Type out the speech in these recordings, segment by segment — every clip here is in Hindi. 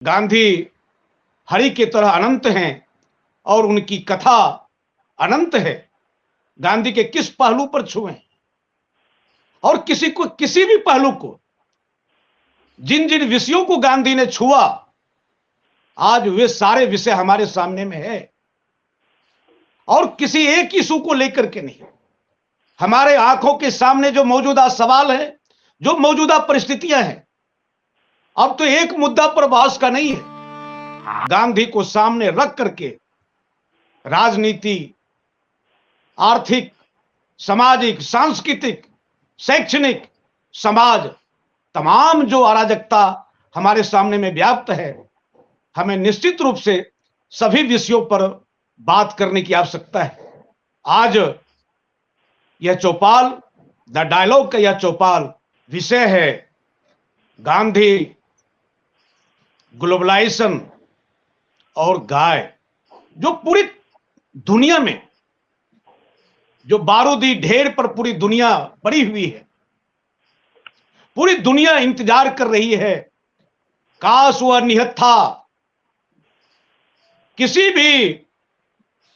गांधी हरि की तरह अनंत हैं और उनकी कथा अनंत है। गांधी के किस पहलू पर छुएं और किसी को, किसी भी पहलू को, जिन जिन विषयों को गांधी ने छुआ, आज वे सारे विषय हमारे सामने में है और किसी एक इशू को लेकर के नहीं। हमारे आंखों के सामने जो मौजूदा सवाल है, जो मौजूदा परिस्थितियां हैं, अब तो एक मुद्दा पर बहस का नहीं है। गांधी को सामने रख करके राजनीति, आर्थिक, सामाजिक, सांस्कृतिक, शैक्षणिक, समाज, तमाम जो अराजकता हमारे सामने में व्याप्त है, हमें निश्चित रूप से सभी विषयों पर बात करने की आवश्यकता है। आज यह चौपाल, द डायलॉग का यह चौपाल विषय है गांधी, ग्लोबलाइजेशन और गाय। जो पूरी दुनिया में जो बारूदी ढेर पर पूरी दुनिया पड़ी हुई है, पूरी दुनिया इंतजार कर रही है, काश वह निहत्था था, किसी भी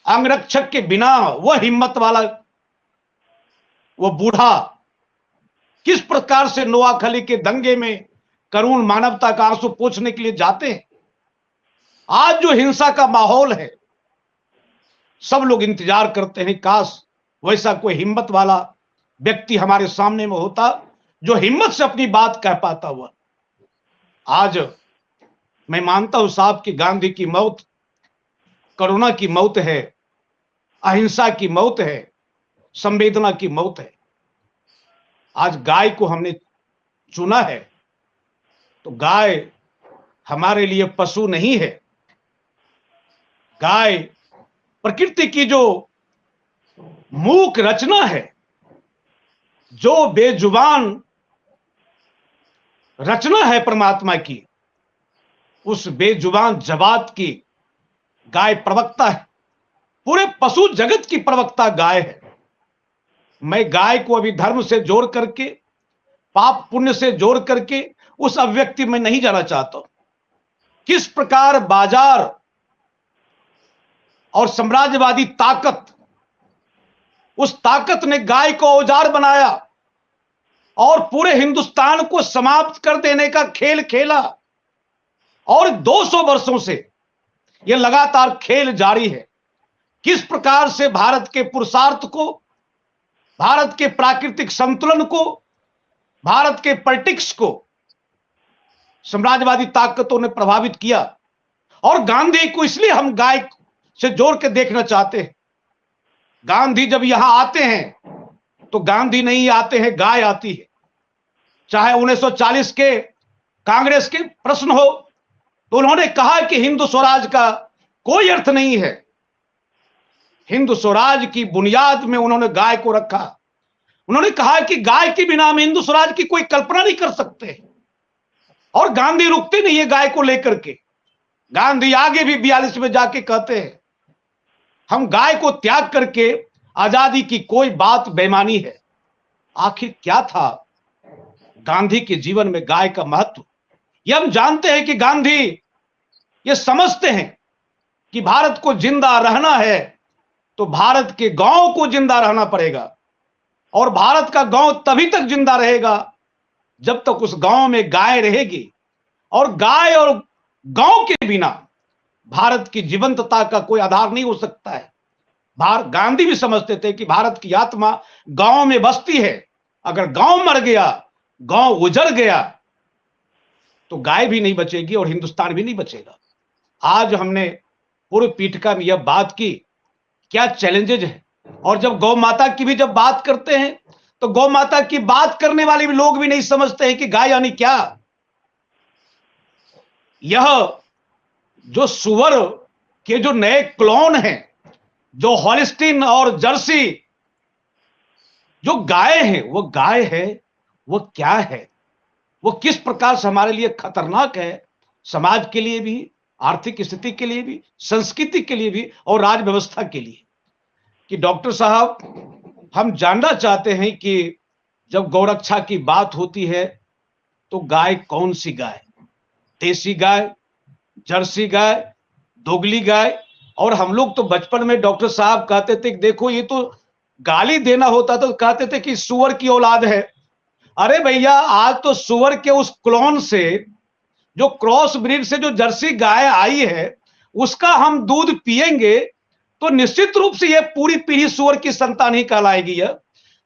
अंगरक्षक के बिना वह हिम्मत वाला, वह बूढ़ा किस प्रकार से नोआखली के दंगे में करुण मानवता का आंसू पोंछने के लिए जाते हैं। आज जो हिंसा का माहौल है, सब लोग इंतजार करते हैं, काश वैसा कोई हिम्मत वाला व्यक्ति हमारे सामने में होता जो हिम्मत से अपनी बात कह पाता हुआ। आज मैं मानता हूं साहब कि गांधी की मौत करुणा की मौत है, अहिंसा की मौत है, संवेदना की मौत है। आज गाय को हमने चुना है तो गाय हमारे लिए पशु नहीं है। गाय प्रकृति की जो मूक रचना है, जो बेजुबान रचना है परमात्मा की, उस बेजुबान जबात की गाय प्रवक्ता है। पूरे पशु जगत की प्रवक्ता गाय है। मैं गाय को अभी धर्म से जोड़ करके, पाप पुण्य से जोड़ करके उस अभिव्यक्ति में नहीं जाना चाहता। किस प्रकार बाजार और साम्राज्यवादी ताकत, उस ताकत ने गाय को औजार बनाया और पूरे हिंदुस्तान को समाप्त कर देने का खेल खेला, और 200 वर्षों से यह लगातार खेल जारी है। किस प्रकार से भारत के पुरुषार्थ को, भारत के प्राकृतिक संतुलन को, भारत के पॉलिटिक्स को साम्राज्यवादी ताकतों ने प्रभावित किया। और गांधी को इसलिए हम गाय से जोड़ के देखना चाहते हैं। गांधी जब यहां आते हैं तो गांधी नहीं आते हैं, गाय आती है। चाहे 1940 के कांग्रेस के प्रश्न हो तो उन्होंने कहा कि हिंदू स्वराज का कोई अर्थ नहीं है। हिंदू स्वराज की बुनियाद में उन्होंने गाय को रखा। उन्होंने कहा कि गाय के बिना हम हिंदू स्वराज की कोई कल्पना नहीं कर सकते। और गांधी रुकते नहीं है गाय को लेकर के। गांधी आगे भी 42 में जाके कहते हैं, हम गाय को त्याग करके आजादी की कोई बात बेईमानी है। आखिर क्या था गांधी के जीवन में गाय का महत्व? यह हम जानते हैं कि गांधी ये समझते हैं कि भारत को जिंदा रहना है तो भारत के गांव को जिंदा रहना पड़ेगा, और भारत का गांव तभी तक जिंदा रहेगा जब तक उस गांव में गाय रहेगी। और गाय और गांव के बिना भारत की जीवंतता का कोई आधार नहीं हो सकता है। गांधी भी समझते थे कि भारत की आत्मा गांव में बसती है। अगर गांव मर गया, गांव उजड़ गया, तो गाय भी नहीं बचेगी और हिंदुस्तान भी नहीं बचेगा। आज हमने पूर्व पीठिका में यह बात की, क्या चैलेंजेज है। और जब गौ माता की भी जब बात करते हैं तो गौ माता की बात करने वाले भी लोग भी नहीं समझते हैं कि गाय यानी क्या। यह जो सुअर के जो नए क्लोन हैं, जो हॉलिस्टीन और जर्सी, जो गाय है, वो गाय है, वो क्या है, वो किस प्रकार से हमारे लिए खतरनाक है, समाज के लिए भी, आर्थिक स्थिति के लिए भी, संस्कृति के लिए भी और राज व्यवस्था के लिए। कि डॉक्टर साहब, हम जानना चाहते हैं कि जब गौरक्षा की बात होती है तो गाय कौन सी गाय? देसी गाय, जर्सी गाय, दोगली गाय। और हम लोग तो बचपन में डॉक्टर साहब कहते थे कि देखो ये तो गाली देना होता तो कहते थे कि सुअर की औलाद है। अरे भैया आज तो सुअर के उस क्लोन से, जो क्रॉस ब्रीड से जो जर्सी गाय आई है, उसका हम दूध पिएंगे तो निश्चित रूप से यह पूरी पीढ़ी सुअर की संतान ही कहलाएगी।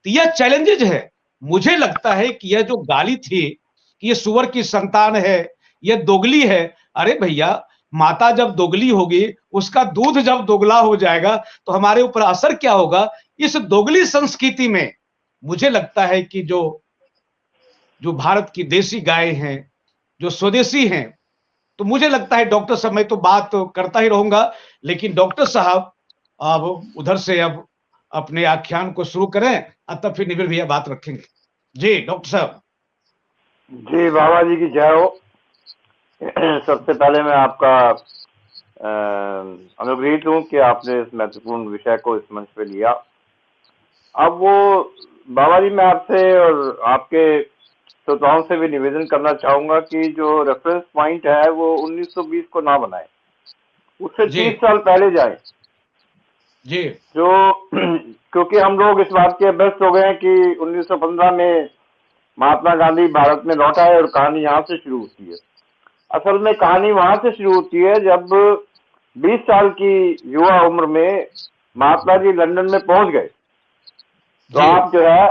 यह चैलेंजेज है। मुझे लगता है कि यह जो गाली थी कि यह सुअर की संतान है, यह दोगली है। अरे भैया माता जब दोगली होगी, उसका दूध जब दोगला हो जाएगा तो हमारे ऊपर असर क्या होगा। इस दोगली संस्कृति में मुझे लगता है कि जो जो भारत की देसी गाय हैं, जो स्वदेशी हैं, तो मुझे लगता है डॉक्टर साहब, मैं तो बात तो करता ही रहूंगा, लेकिन डॉक्टर साहब अब उधर से अब अपने आख्यान को शुरू करें, तब फिर निबिर भैया बात रखेंगे। जी डॉक्टर साहब। जी बाबा जी की जय हो। सबसे पहले मैं आपका अनुग्रहित हूँ कि आपने इस महत्वपूर्ण विषय को इस मंच पे लिया। अब वो बाबा जी, मैं आपसे और आपके श्रोताओं से भी निवेदन करना चाहूंगा कि जो रेफरेंस पॉइंट है वो 1920 को ना बनाए, उससे 30 साल पहले जाए जी। जो क्योंकि हम लोग इस बात के अभ्यस्त हो गए हैं कि 1915 में महात्मा गांधी भारत में लौट आए और कहानी यहाँ से शुरू होती है। असल में कहानी वहां से शुरू होती है जब 20 साल की युवा उम्र में महात्मा जी लंदन में पहुंच गए। तो आप जो है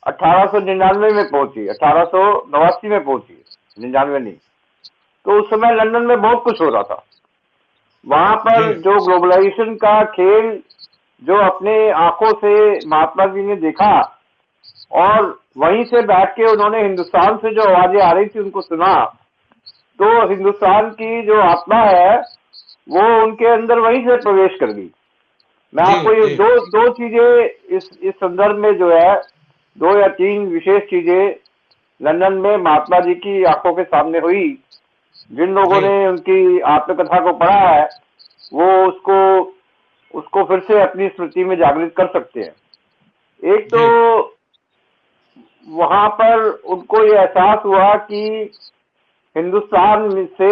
1899 में पहुंची, 1889 में पहुंची, 99 नहीं। तो उस समय लंदन में बहुत कुछ हो रहा था। वहां पर जो ग्लोबलाइजेशन का खेल जो अपने आंखों से महात्मा जी ने देखा, और वहीं से बैठ के उन्होंने हिंदुस्तान से जो आवाजें आ रही थी उनको सुना, तो हिंदुस्तान की जो आत्मा है वो उनके अंदर वहीं से प्रवेश कर गई। मैं आपको ये दो चीजें इस संदर्भ में जो है, 2 या 3 विशेष चीजें लंदन में महात्मा जी की आंखों के सामने हुई। जिन लोगों ने उनकी आत्मकथा को पढ़ा है वो उसको फिर से अपनी स्मृति में जागृत कर सकते हैं। एक तो वहां पर उनको ये एहसास हुआ कि हिंदुस्तान से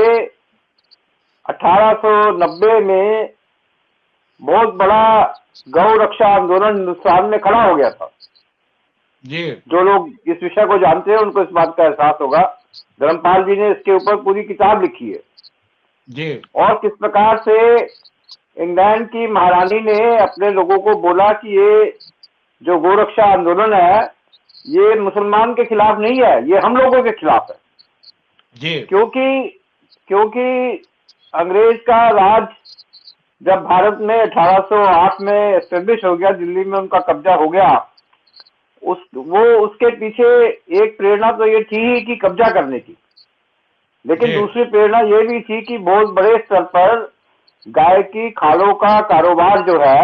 1890 में बहुत बड़ा गौ रक्षा आंदोलन हिंदुस्तान में खड़ा हो गया था। जो लोग इस विषय को जानते हैं उनको इस बात का एहसास होगा। धर्मपाल जी ने इसके ऊपर पूरी किताब लिखी है। और किस प्रकार से इंग्लैंड की महारानी ने अपने लोगों को बोला कि ये जो गोरक्षा आंदोलन है ये मुसलमान के खिलाफ नहीं है, ये हम लोगों के खिलाफ है। क्योंकि अंग्रेज का राज जब भारत में 1808 में एस्टेब्लिश हो गया, दिल्ली में उनका कब्जा हो गया, उसके पीछे एक प्रेरणा तो ये थी ही कि कब्जा करने की, लेकिन दूसरी प्रेरणा ये भी थी कि बहुत बड़े स्तर पर गाय की खालों का कारोबार जो है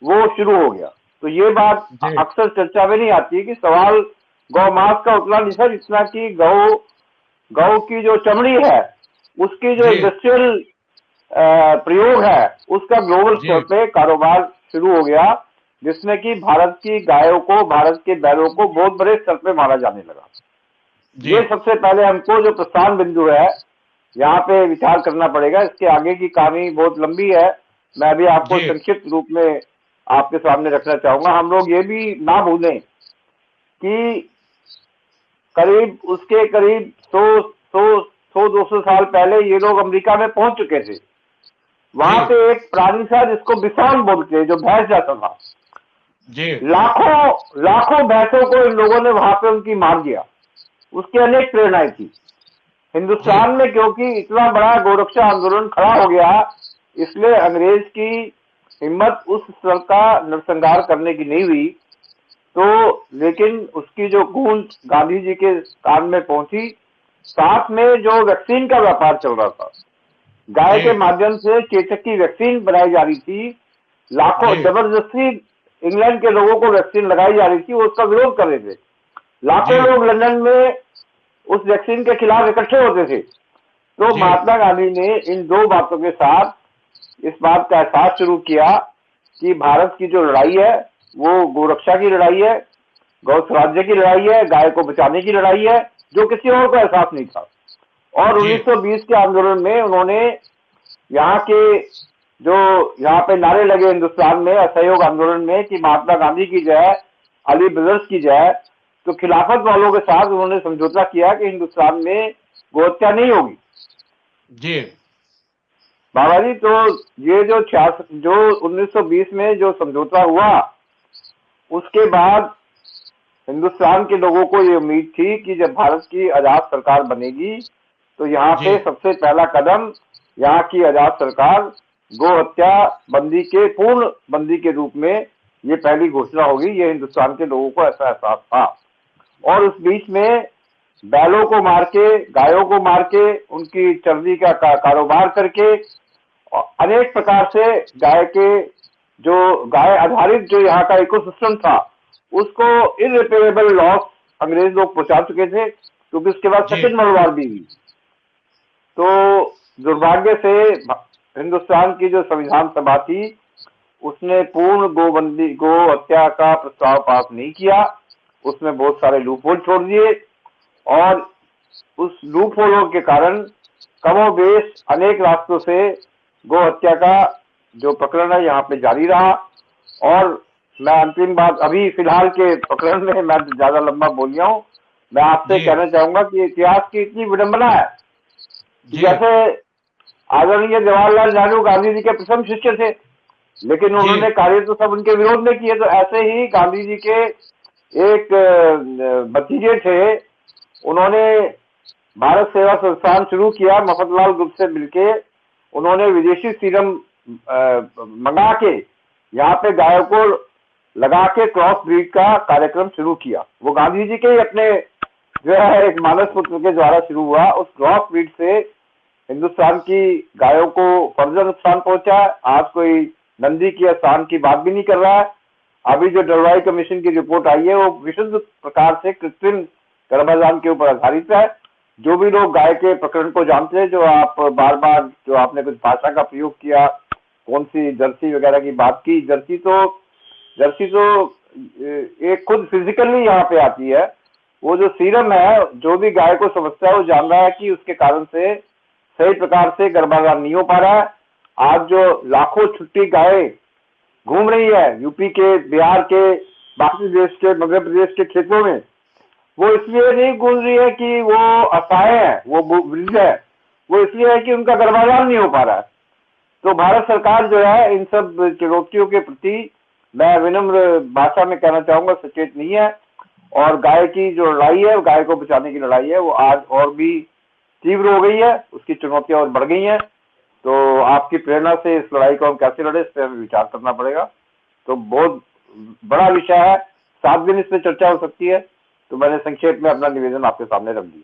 वो शुरू हो गया। तो ये बात अक्सर चर्चा में नहीं आती कि सवाल गौ मांस का उतना नहीं था जितना कि गौ की जो चमड़ी है उसकी जो इंडस्ट्रियल प्रयोग है उसका ग्लोबल स्तर पे कारोबार शुरू हो गया, जिसमें कि भारत की गायों को, भारत के बैलों को बहुत बड़े स्तर पे मारा जाने लगा। ये सबसे पहले हमको जो प्रस्थान बिंदु है यहाँ पे विचार करना पड़ेगा। इसके आगे की कहानी बहुत लंबी है, मैं अभी आपको संक्षिप्त रूप में आपके सामने रखना चाहूंगा। हम लोग ये भी ना भूलें कि करीब 100-200 साल पहले ये लोग अमेरिका में पहुंच चुके थे। वहां पे एक प्राणी था जिसको बिसौन बोलते, जो भैंस जाता था। लाखों भैंसों को इन लोगों ने वहां पे उनकी मार दिया। उसकी अनेक प्रेरणाएं थी। हिंदुस्तान में क्योंकि इतना बड़ा गोरक्षा आंदोलन खड़ा हो गया, इसलिए अंग्रेज की हिम्मत उस स्तर का नरसंहार करने की नहीं हुई। तो लेकिन उसकी जो गूंज गांधी जी के कान में पहुंची, साथ में जो वैक्सीन का व्यापार चल रहा था, गाय के माध्यम से चेचक की वैक्सीन बनाई जा रही थी, लाखों जबरदस्ती इंग्लैंड के लोगों को वैक्सीन लगाई जा रही थी, वो उसका विरोध कर रहे थे। लाखों लोग लंदन में उस वैक्सीन के खिलाफ इकट्ठे होते थे। तो महात्मा गांधी ने इन 2 बातों के साथ इस बात का एहसास शुरू किया कि भारत की जो लड़ाई है वो गोरक्षा की लड़ाई है, गौ स्वराज्य की लड़ाई है, गाय को बचाने की लड़ाई है, जो किसी और को एहसास नहीं था। और जी 1920 के आंदोलन में उन्होंने यहाँ के जो यहाँ पे नारे लगे हिंदुस्तान में असहयोग आंदोलन में कि महात्मा गांधी की जय, अली ब्रदर्स की जय, तो खिलाफत वालों के साथ उन्होंने समझौता किया कि हिंदुस्तान में गोहत्या नहीं होगी। जी बाबा जी, तो ये जो 1920 में जो समझौता हुआ, उसके बाद हिंदुस्तान के लोगों को ये उम्मीद थी कि जब भारत की आजाद सरकार बनेगी तो यहाँ जी पे सबसे पहला कदम यहाँ की आजाद सरकार गो हत्या बंदी के पूर्ण बंदी के रूप में ये पहली घोषणा होगी। ये हिंदुस्तान के लोगों को ऐसा एहसास था। और उस बीच में बैलों को मार के, गायों को मार के, उनकी चर्बी का कारोबार करके, अनेक प्रकार से गाय आधारित जो यहाँ का इकोसिस्टम था उसको इररिपेरेबल लॉस अंग्रेज लोग पहुंचा चुके थे, क्योंकि उसके बाद जी सेकंड वर्ल्ड वॉर भी हुई। तो दुर्भाग्य से हिंदुस्तान की जो संविधान सभा थी उसने पूर्ण गो हत्या का प्रस्ताव पास नहीं किया। उसमें बहुत सारे लूपहोल छोड़ दिए और उस लूपहोलों के कारण कमोबेश अनेक रास्तों से गो हत्या का जो प्रकरण है यहाँ पे जारी रहा। और मैं अंतिम बात अभी फिलहाल के प्रकरण में मैं ज्यादा लंबा बोल गया हूँ, मैं आपसे जी कहना चाहूंगा कि इतिहास की इतनी विडंबना है कि जी जैसे आदरणीय जवाहरलाल नेहरू गांधी जी के प्रथम शिष्य थे, लेकिन जी उन्होंने कार्य तो सब उनके विरोध में किए। तो ऐसे ही गांधी जी के एक भतीजे थे, उन्होंने भारत सेवा संस्थान शुरू किया मफतलाल ग्रुप से मिलके। उन्होंने विदेशी सीरम मंगा के यहाँ पे गायों को लगा के क्रॉस ब्रीड का कार्यक्रम शुरू किया। वो गांधी जी के ही अपने जो है एक मानस पुत्र के द्वारा शुरू हुआ। उस क्रॉस ब्रीड से हिंदुस्तान की गायों को फर्जर नुकसान पहुंचा। आज कोई नंदी की स्थान की बात भी नहीं कर रहा है। अभी जो डलवाई कमीशन की रिपोर्ट आई है वो विशुद्ध प्रकार से कृत्रिम गर्भाधान के ऊपर आधारित है। जो भी लोग गाय के प्रकरण को जानते हैं, जो आप बार बार जो आपने कुछ भाषा का प्रयोग किया, कौन सी जर्सी वगैरह की बात की, जर्सी तो एक खुद फिजिकली यहाँ पे आती है। वो जो सीरम है, जो भी गाय को समझता है वो जान रहा है कि उसके कारण से सही प्रकार से गर्भाधान नहीं हो पा रहा है। आज जो लाखों छुट्टी गाय घूम रही है यूपी के, बिहार के, बाकी देश के, मध्य प्रदेश के क्षेत्रों में, वो इसलिए नहीं घूम रही है कि वो असहाय है, वो वृद्ध है, वो इसलिए है कि उनका गर्भाधान नहीं हो पा रहा है। तो भारत सरकार जो है इन सब चुनौतियों के प्रति, मैं विनम्र भाषा में कहना चाहूंगा, सचेत नहीं है। और गाय की जो लड़ाई है, गाय को बचाने की लड़ाई है, वो आज और भी तीव्र हो गई है, उसकी चुनौतियां और बढ़ गई हैं। तो आपकी प्रेरणा से इस लड़ाई को हम कैसे लड़े, इस पर हमें विचार करना पड़ेगा। तो बहुत बड़ा विषय है, 7 दिन इस पर चर्चा हो सकती है। तो मैंने संक्षेप में अपना निवेदन आपके सामने रख दिया।